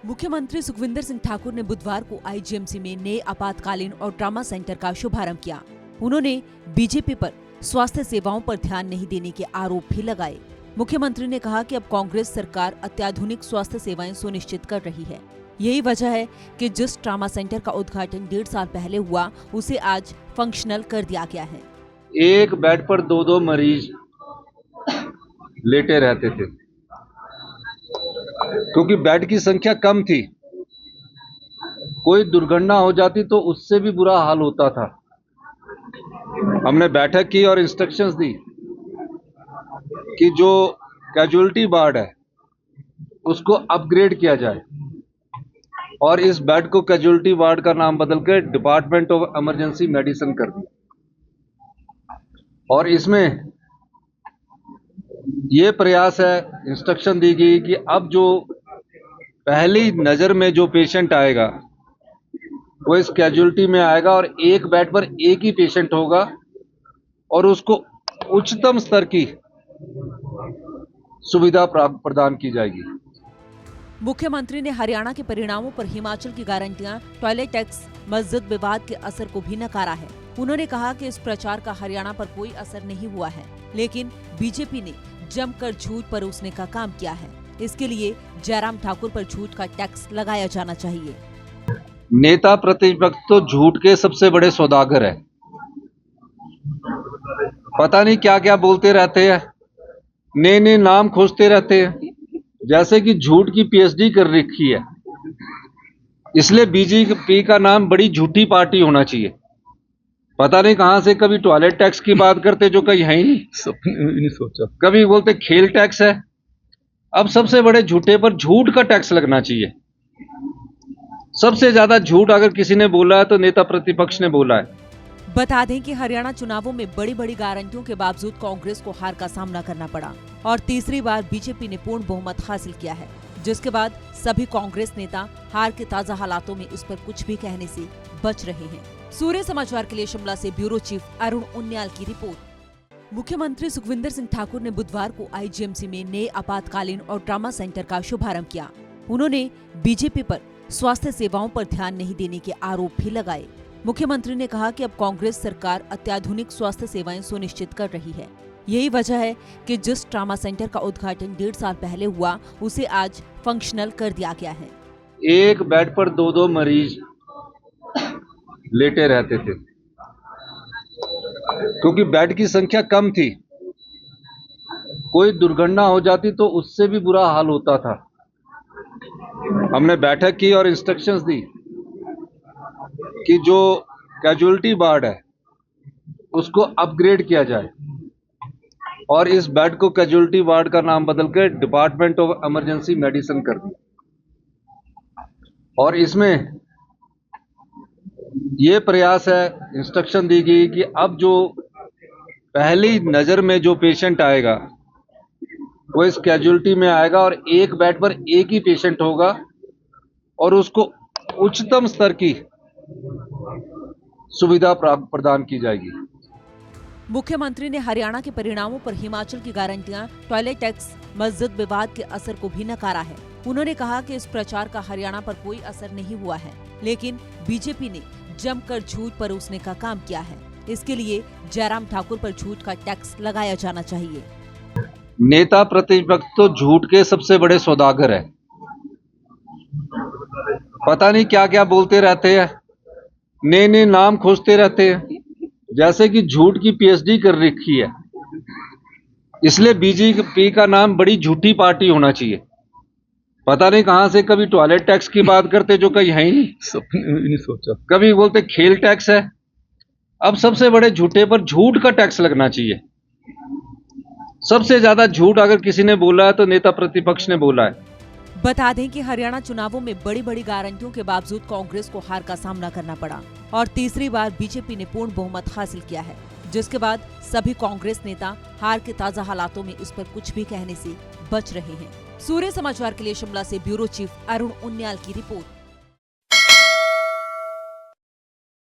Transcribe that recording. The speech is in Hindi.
मुख्यमंत्री सुखविंदर सिंह ठाकुर ने बुधवार को आईजीएमसी में नए आपातकालीन और ट्रॉमा सेंटर का शुभारंभ किया। उन्होंने बीजेपी पर स्वास्थ्य सेवाओं पर ध्यान नहीं देने के आरोप भी लगाए। मुख्यमंत्री ने कहा कि अब कांग्रेस सरकार अत्याधुनिक स्वास्थ्य सेवाएं सुनिश्चित कर रही है। यही वजह है कि जिस ट्रॉमा सेंटर का उद्घाटन 1.5 साल पहले हुआ, उसे आज फंक्शनल कर दिया गया है। एक बेड पर 2-2 मरीज लेटे रहते थे क्योंकि बेड की संख्या कम थी। कोई दुर्घटना हो जाती तो उससे भी बुरा हाल होता था। हमने बैठक की और इंस्ट्रक्शंस दी कि जो कैजुअलिटी वार्ड है उसको अपग्रेड किया जाए और इस बेड को कैजुअलिटी वार्ड का नाम बदलकर डिपार्टमेंट ऑफ इमरजेंसी मेडिसिन कर दिया। और इसमें ये प्रयास है, इंस्ट्रक्शन दी गई कि अब जो पहली नज़र में जो पेशेंट आएगा वो इस कैजुअलिटी में आएगा और एक बेड पर एक ही पेशेंट होगा और उसको उच्चतम स्तर की सुविधा प्रदान की जाएगी। मुख्यमंत्री ने हरियाणा के परिणामों पर हिमाचल की गारंटियां, टॉयलेट टैक्स, मस्जिद विवाद के असर को भी नकारा है। उन्होंने कहा कि इस प्रचार का हरियाणा पर कोई असर नहीं हुआ है, लेकिन बीजेपी ने जमकर झूठ परोसने का काम किया है। इसके लिए जयराम ठाकुर पर झूठ का टैक्स लगाया जाना चाहिए। नेता प्रतिपक्ष तो झूठ के सबसे बड़े सौदागर है। पता नहीं क्या क्या बोलते रहते हैं, नए नए नाम खोजते रहते हैं, जैसे कि झूठ की पीएचडी कर रखी है। इसलिए बीजेपी का नाम बड़ी झूठी पार्टी होना चाहिए। पता नहीं कहां से कभी टॉयलेट टैक्स की बात करते जो कहीं है ही नहीं सोचा, कभी बोलते खेल टैक्स है। अब सबसे बड़े झूठे पर झूठ का टैक्स लगना चाहिए। सबसे ज्यादा झूठ अगर किसी ने बोला है तो नेता प्रतिपक्ष ने बोला है। बता दें कि हरियाणा चुनावों में बड़ी बड़ी गारंटियों के बावजूद कांग्रेस को हार का सामना करना पड़ा और तीसरी बार बीजेपी ने पूर्ण बहुमत हासिल किया है, जिसके बाद सभी कांग्रेस नेता हार के ताजा हालातों में इस पर कुछ भी कहने से बच रहे हैं। सूर्य समाचार के लिए शिमला से ब्यूरो चीफ अरुण उनियाल की रिपोर्ट। मुख्यमंत्री सुखविंदर सिंह ठाकुर ने बुधवार को आईजीएमसी में नए आपातकालीन और ट्रॉमा सेंटर का शुभारंभ किया। उन्होंने बीजेपी पर स्वास्थ्य सेवाओं पर ध्यान नहीं देने के आरोप भी लगाए। मुख्यमंत्री ने कहा कि अब कांग्रेस सरकार अत्याधुनिक स्वास्थ्य सेवाएं सुनिश्चित कर रही है। यही वजह है कि जिस ट्रॉमा सेंटर का उद्घाटन 1.5 साल पहले हुआ, उसे आज फंक्शनल कर दिया गया है। एक बेड पर 2-2 मरीज लेटे रहते थे क्योंकि बेड की संख्या कम थी। कोई दुर्घटना हो जाती तो उससे भी बुरा हाल होता था। हमने बैठक की और इंस्ट्रक्शंस दी कि जो कैजुअलिटी वार्ड है उसको अपग्रेड किया जाए और इस बेड को कैजुअलिटी वार्ड का नाम बदलकर डिपार्टमेंट ऑफ इमरजेंसी मेडिसिन कर दिया। और इसमें ये प्रयास है, इंस्ट्रक्शन दी गई कि अब जो पहली नज़र में जो पेशेंट आएगा वो इस कैजुअलिटी में आएगा और एक बेड पर एक ही पेशेंट होगा और उसको उच्चतम स्तर की सुविधा प्रदान की जाएगी। मुख्यमंत्री ने हरियाणा के परिणामों पर हिमाचल की गारंटियां, टॉयलेट टैक्स, मस्जिद विवाद के असर को भी नकारा है। उन्होंने कहा कि इस प्रचार का हरियाणा पर कोई असर नहीं हुआ है, लेकिन बीजेपी ने जमकर झूठ परोसने का काम किया है। इसके लिए जयराम ठाकुर पर झूठ का टैक्स लगाया जाना चाहिए। नेता प्रतिपक्ष तो झूठ के सबसे बड़े सौदागर है। पता नहीं क्या क्या बोलते रहते हैं, नए नए नाम खोजते रहते हैं, जैसे कि झूठ की पीएचडी कर रखी है। इसलिए बीजेपी का नाम बड़ी झूठी पार्टी होना चाहिए। पता नहीं कहां से कभी टॉयलेट टैक्स की बात करते जो कहीं है ही नहीं सोचा, कभी बोलते खेल टैक्स है। अब सबसे बड़े झूठे पर झूठ का टैक्स लगना चाहिए। सबसे ज्यादा झूठ अगर किसी ने बोला है तो नेता प्रतिपक्ष ने बोला है। बता दें कि हरियाणा चुनावों में बड़ी बड़ी गारंटियों के बावजूद कांग्रेस को हार का सामना करना पड़ा और तीसरी बार बीजेपी ने पूर्ण बहुमत हासिल किया है, जिसके बाद सभी कांग्रेस नेता हार के ताजा हालातों में इस पर कुछ भी कहने से बच रहे हैं। सूर्य समाचार के लिए शिमला से ब्यूरो चीफ अरुण उनियाल की रिपोर्ट।